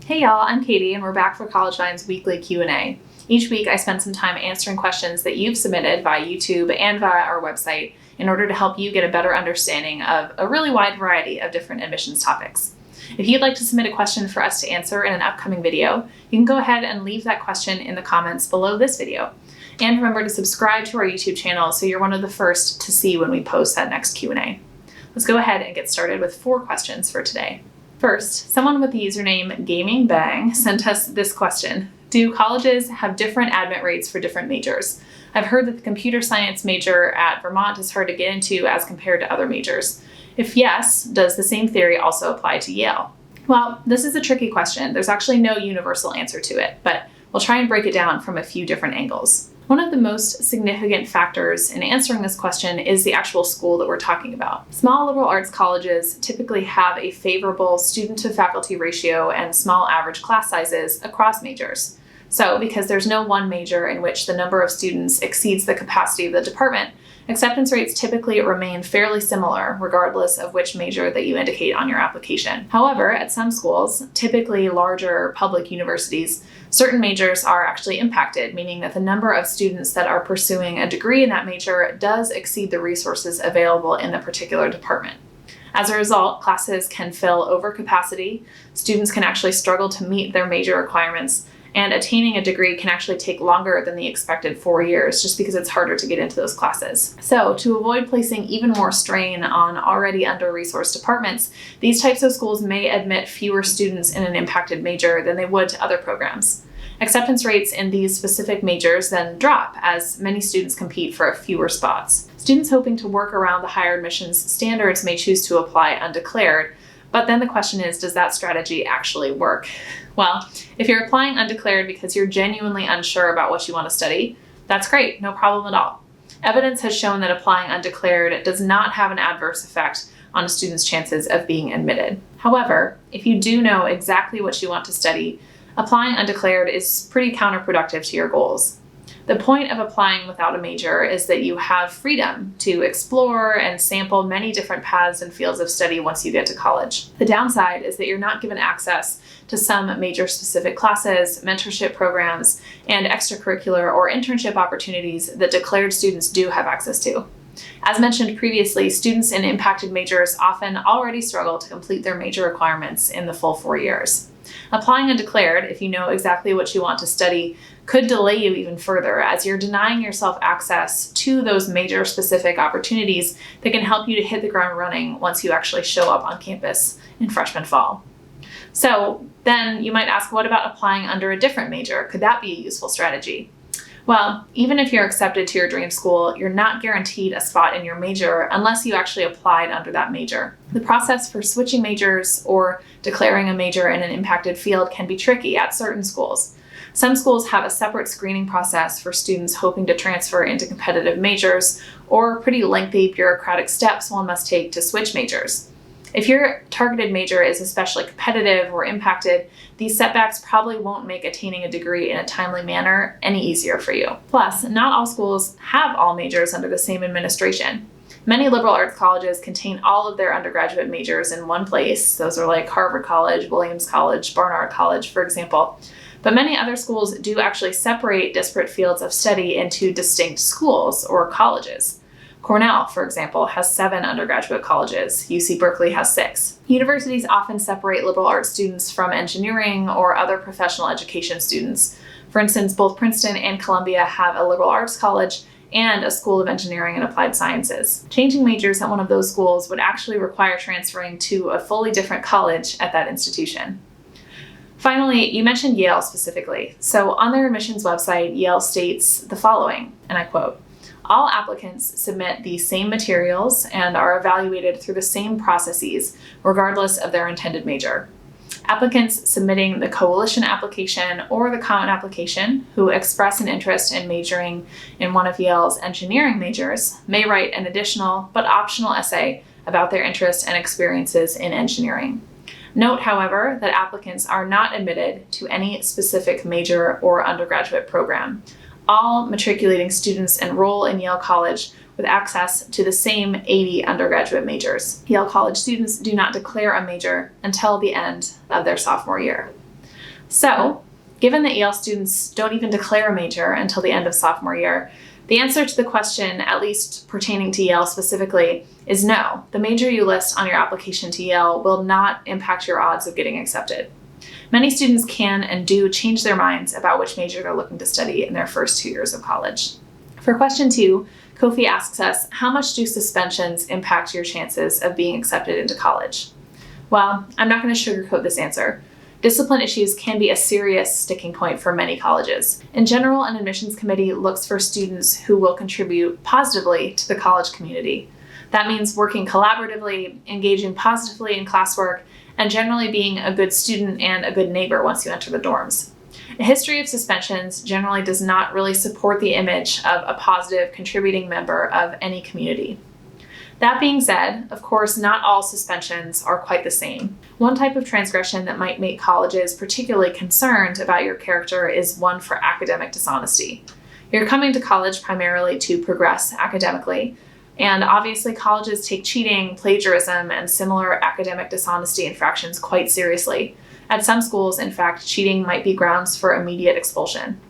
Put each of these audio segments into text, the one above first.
Hey y'all, I'm Katie and we're back for CollegeVine's weekly Q&A. Each week I spend some time answering questions that you've submitted via YouTube and via our website in order to help you get a better understanding of a really wide variety of different admissions topics. If you'd like to submit a question for us to answer in an upcoming video, you can go ahead and leave that question in the comments below this video. And remember to subscribe to our YouTube channel so you're one of the first to see when we post that next Q&A. Let's go ahead and get started with 4 questions for today. First, someone with the username GamingBang sent us this question. Do colleges have different admit rates for different majors? I've heard that the computer science major at Vermont is hard to get into as compared to other majors. If yes, does the same theory also apply to Yale? Well, this is a tricky question. There's actually no universal answer to it, but we'll try and break it down from a few different angles. One of the most significant factors in answering this question is the actual school that we're talking about. Small liberal arts colleges typically have a favorable student-to-faculty ratio and small average class sizes across majors. So, because there's no one major in which the number of students exceeds the capacity of the department, acceptance rates typically remain fairly similar regardless of which major that you indicate on your application. However, at some schools, typically larger public universities, certain majors are actually impacted, meaning that the number of students that are pursuing a degree in that major does exceed the resources available in the particular department. As a result, classes can fill over capacity, students can actually struggle to meet their major requirements, and attaining a degree can actually take longer than the expected 4 years just because it's harder to get into those classes. So to avoid placing even more strain on already under-resourced departments, these types of schools may admit fewer students in an impacted major than they would to other programs. Acceptance rates in these specific majors then drop as many students compete for fewer spots. Students hoping to work around the higher admissions standards may choose to apply undeclared, but then the question is, does that strategy actually work? Well, if you're applying undeclared because you're genuinely unsure about what you want to study, that's great, no problem at all. Evidence has shown that applying undeclared does not have an adverse effect on a student's chances of being admitted. However, if you do know exactly what you want to study, applying undeclared is pretty counterproductive to your goals. The point of applying without a major is that you have freedom to explore and sample many different paths and fields of study once you get to college. The downside is that you're not given access to some major-specific classes, mentorship programs, and extracurricular or internship opportunities that declared students do have access to. As mentioned previously, students in impacted majors often already struggle to complete their major requirements in the full 4 years. Applying undeclared, if you know exactly what you want to study, could delay you even further as you're denying yourself access to those major specific opportunities that can help you to hit the ground running once you actually show up on campus in freshman fall. So then you might ask, what about applying under a different major? Could that be a useful strategy? Well, even if you're accepted to your dream school, you're not guaranteed a spot in your major unless you actually applied under that major. The process for switching majors or declaring a major in an impacted field can be tricky at certain schools. Some schools have a separate screening process for students hoping to transfer into competitive majors, or pretty lengthy bureaucratic steps one must take to switch majors. If your targeted major is especially competitive or impacted, these setbacks probably won't make attaining a degree in a timely manner any easier for you. Plus, not all schools have all majors under the same administration. Many liberal arts colleges contain all of their undergraduate majors in one place. Those are like Harvard College, Williams College, Barnard College, for example. But many other schools do actually separate disparate fields of study into distinct schools or colleges. Cornell, for example, has 7 undergraduate colleges. UC Berkeley has 6. Universities often separate liberal arts students from engineering or other professional education students. For instance, both Princeton and Columbia have a liberal arts college and a School of Engineering and Applied Sciences. Changing majors at one of those schools would actually require transferring to a fully different college at that institution. Finally, you mentioned Yale specifically. So on their admissions website, Yale states the following, and I quote, "All applicants submit the same materials and are evaluated through the same processes, regardless of their intended major. Applicants submitting the coalition application or the common application who express an interest in majoring in one of Yale's engineering majors may write an additional but optional essay about their interests and experiences in engineering. Note, however, that applicants are not admitted to any specific major or undergraduate program. All matriculating students enroll in Yale College with access to the same 80 undergraduate majors. Yale College students do not declare a major until the end of their sophomore year." So, given that EL students don't even declare a major until the end of sophomore year, the answer to the question, at least pertaining to EL specifically, is no. The major you list on your application to EL will not impact your odds of getting accepted. Many students can and do change their minds about which major they're looking to study in their first 2 years of college. For question 2, Kofi asks us, how much do suspensions impact your chances of being accepted into college? Well, I'm not going to sugarcoat this answer. Discipline issues can be a serious sticking point for many colleges. In general, an admissions committee looks for students who will contribute positively to the college community. That means working collaboratively, engaging positively in classwork, and generally being a good student and a good neighbor once you enter the dorms. A history of suspensions generally does not really support the image of a positive, contributing member of any community. That being said, of course, not all suspensions are quite the same. One type of transgression that might make colleges particularly concerned about your character is one for academic dishonesty. You're coming to college primarily to progress academically, and obviously colleges take cheating, plagiarism, and similar academic dishonesty infractions quite seriously. At some schools, in fact, cheating might be grounds for immediate expulsion.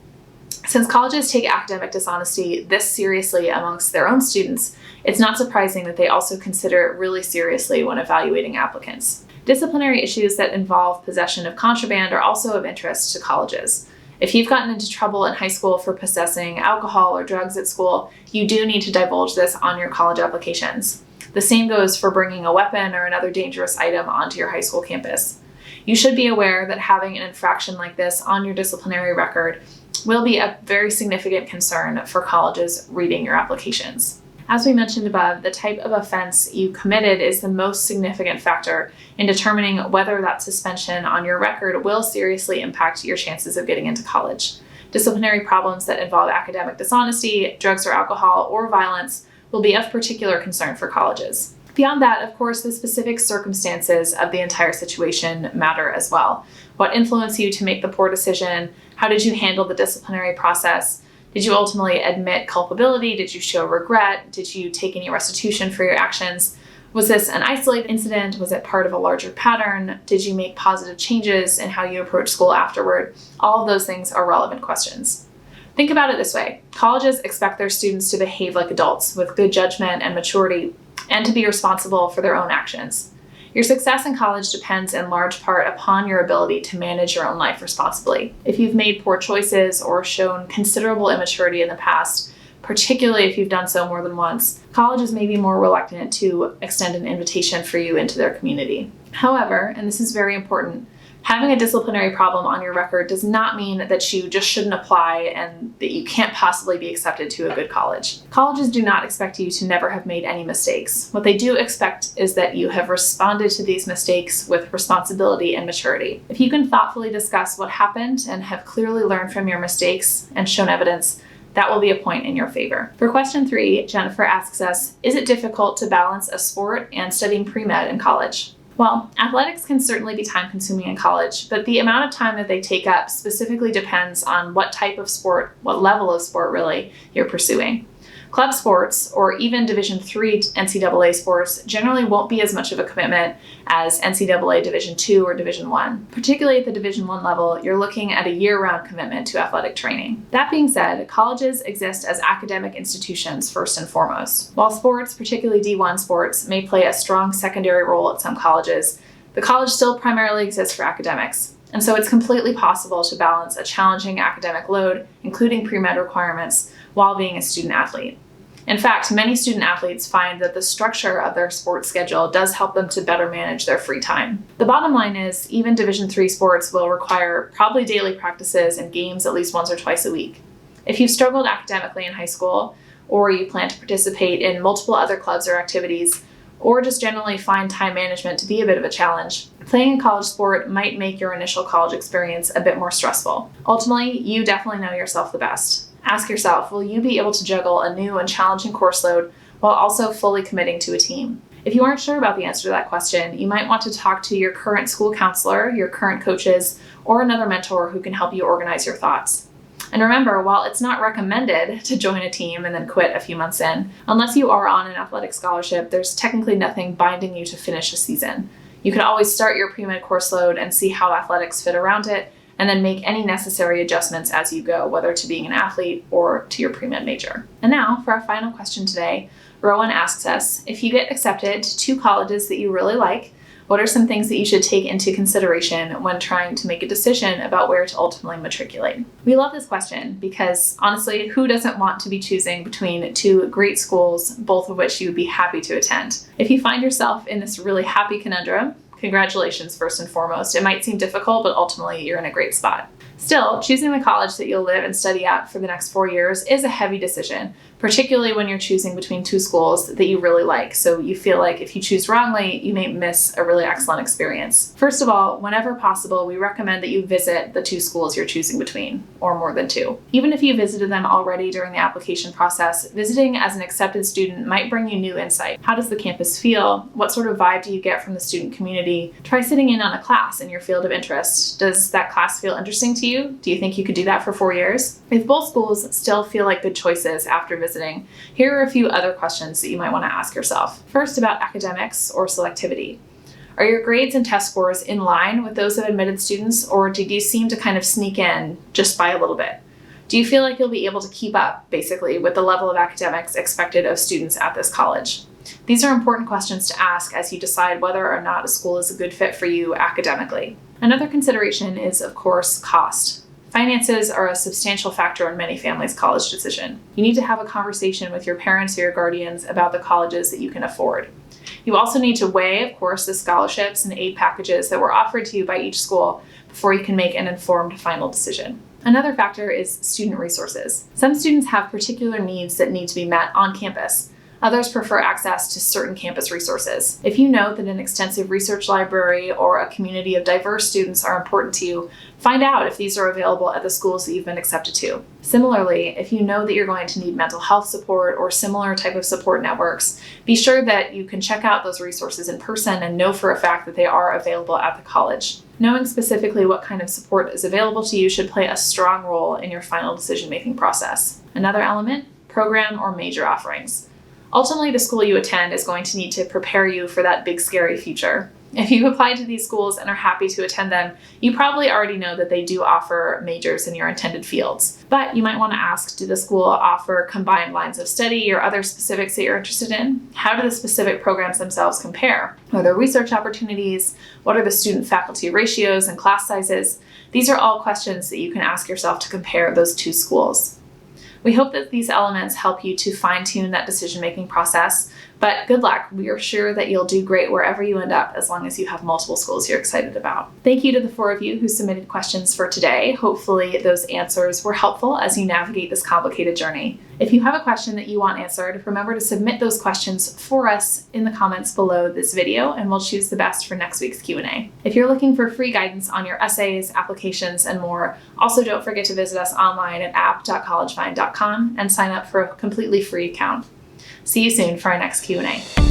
Since colleges take academic dishonesty this seriously amongst their own students, it's not surprising that they also consider it really seriously when evaluating applicants. Disciplinary issues that involve possession of contraband are also of interest to colleges. If you've gotten into trouble in high school for possessing alcohol or drugs at school, you do need to divulge this on your college applications. The same goes for bringing a weapon or another dangerous item onto your high school campus. You should be aware that having an infraction like this on your disciplinary record will be a very significant concern for colleges reading your applications. As we mentioned above, the type of offense you committed is the most significant factor in determining whether that suspension on your record will seriously impact your chances of getting into college. Disciplinary problems that involve academic dishonesty, drugs or alcohol, or violence will be of particular concern for colleges. Beyond that, of course, the specific circumstances of the entire situation matter as well. What influenced you to make the poor decision? How did you handle the disciplinary process? Did you ultimately admit culpability? Did you show regret? Did you take any restitution for your actions? Was this an isolated incident? Was it part of a larger pattern? Did you make positive changes in how you approach school afterward? All of those things are relevant questions. Think about it this way. Colleges expect their students to behave like adults with good judgment and maturity and to be responsible for their own actions. Your success in college depends in large part upon your ability to manage your own life responsibly. If you've made poor choices or shown considerable immaturity in the past, particularly if you've done so more than once, colleges may be more reluctant to extend an invitation for you into their community. However, and this is very important, having a disciplinary problem on your record does not mean that you just shouldn't apply and that you can't possibly be accepted to a good college. Colleges do not expect you to never have made any mistakes. What they do expect is that you have responded to these mistakes with responsibility and maturity. If you can thoughtfully discuss what happened and have clearly learned from your mistakes and shown evidence, that will be a point in your favor. For question 3, Jennifer asks us, is it difficult to balance a sport and studying pre-med in college? Well, athletics can certainly be time-consuming in college, but the amount of time that they take up specifically depends on what type of sport, what level of sport really, you're pursuing. Club sports, or even Division III NCAA sports, generally won't be as much of a commitment as NCAA Division II or Division I. Particularly at the Division I level, you're looking at a year-round commitment to athletic training. That being said, colleges exist as academic institutions first and foremost. While sports, particularly D1 sports, may play a strong secondary role at some colleges, the college still primarily exists for academics. And so it's completely possible to balance a challenging academic load, including pre-med requirements, while being a student athlete. In fact, many student athletes find that the structure of their sports schedule does help them to better manage their free time. The bottom line is, even Division III sports will require probably daily practices and games at least once or twice a week. If you've struggled academically in high school, or you plan to participate in multiple other clubs or activities, or just generally find time management to be a bit of a challenge, playing a college sport might make your initial college experience a bit more stressful. Ultimately, you definitely know yourself the best. Ask yourself, will you be able to juggle a new and challenging course load while also fully committing to a team? If you aren't sure about the answer to that question, you might want to talk to your current school counselor, your current coaches, or another mentor who can help you organize your thoughts. And remember, while it's not recommended to join a team and then quit a few months in, unless you are on an athletic scholarship, there's technically nothing binding you to finish a season. You can always start your pre-med course load and see how athletics fit around it, and then make any necessary adjustments as you go, whether to being an athlete or to your pre-med major. And now for our final question today, Rowan asks us, if you get accepted to 2 colleges that you really like, what are some things that you should take into consideration when trying to make a decision about where to ultimately matriculate? We love this question because honestly, who doesn't want to be choosing between 2 great schools, both of which you would be happy to attend? If you find yourself in this really happy conundrum, congratulations first and foremost. It might seem difficult, but ultimately you're in a great spot. Still, choosing the college that you'll live and study at for the next 4 years is a heavy decision, particularly when you're choosing between 2 schools that you really like. So you feel like if you choose wrongly, you may miss a really excellent experience. First of all, whenever possible, we recommend that you visit the 2 schools you're choosing between, or more than 2. Even if you visited them already during the application process, visiting as an accepted student might bring you new insight. How does the campus feel? What sort of vibe do you get from the student community? Try sitting in on a class in your field of interest. Does that class feel interesting to you? Do you think you could do that for 4 years? If both schools still feel like good choices after visiting, here are a few other questions that you might want to ask yourself. First, about academics or selectivity. Are your grades and test scores in line with those of admitted students, or did you seem to kind of sneak in just by a little bit? Do you feel like you'll be able to keep up, basically, with the level of academics expected of students at this college? These are important questions to ask as you decide whether or not a school is a good fit for you academically. Another consideration is, of course, cost. Finances are a substantial factor in many families' college decision. You need to have a conversation with your parents or your guardians about the colleges that you can afford. You also need to weigh, of course, the scholarships and aid packages that were offered to you by each school before you can make an informed final decision. Another factor is student resources. Some students have particular needs that need to be met on campus. Others prefer access to certain campus resources. If you know that an extensive research library or a community of diverse students are important to you, find out if these are available at the schools that you've been accepted to. Similarly, if you know that you're going to need mental health support or similar type of support networks, be sure that you can check out those resources in person and know for a fact that they are available at the college. Knowing specifically what kind of support is available to you should play a strong role in your final decision-making process. Another element, program or major offerings. Ultimately, the school you attend is going to need to prepare you for that big, scary future. If you've applied to these schools and are happy to attend them, you probably already know that they do offer majors in your intended fields. But you might want to ask, do the school offer combined lines of study or other specifics that you're interested in? How do the specific programs themselves compare? Are there research opportunities? What are the student-faculty ratios and class sizes? These are all questions that you can ask yourself to compare those 2 schools. We hope that these elements help you to fine-tune that decision-making process, but good luck. We are sure that you'll do great wherever you end up as long as you have multiple schools you're excited about. Thank you to the 4 of you who submitted questions for today. Hopefully those answers were helpful as you navigate this complicated journey. If you have a question that you want answered, remember to submit those questions for us in the comments below this video, and we'll choose the best for next week's Q&A. If you're looking for free guidance on your essays, applications, and more, also don't forget to visit us online at app.collegevine.com and sign up for a completely free account. See you soon for our next Q&A.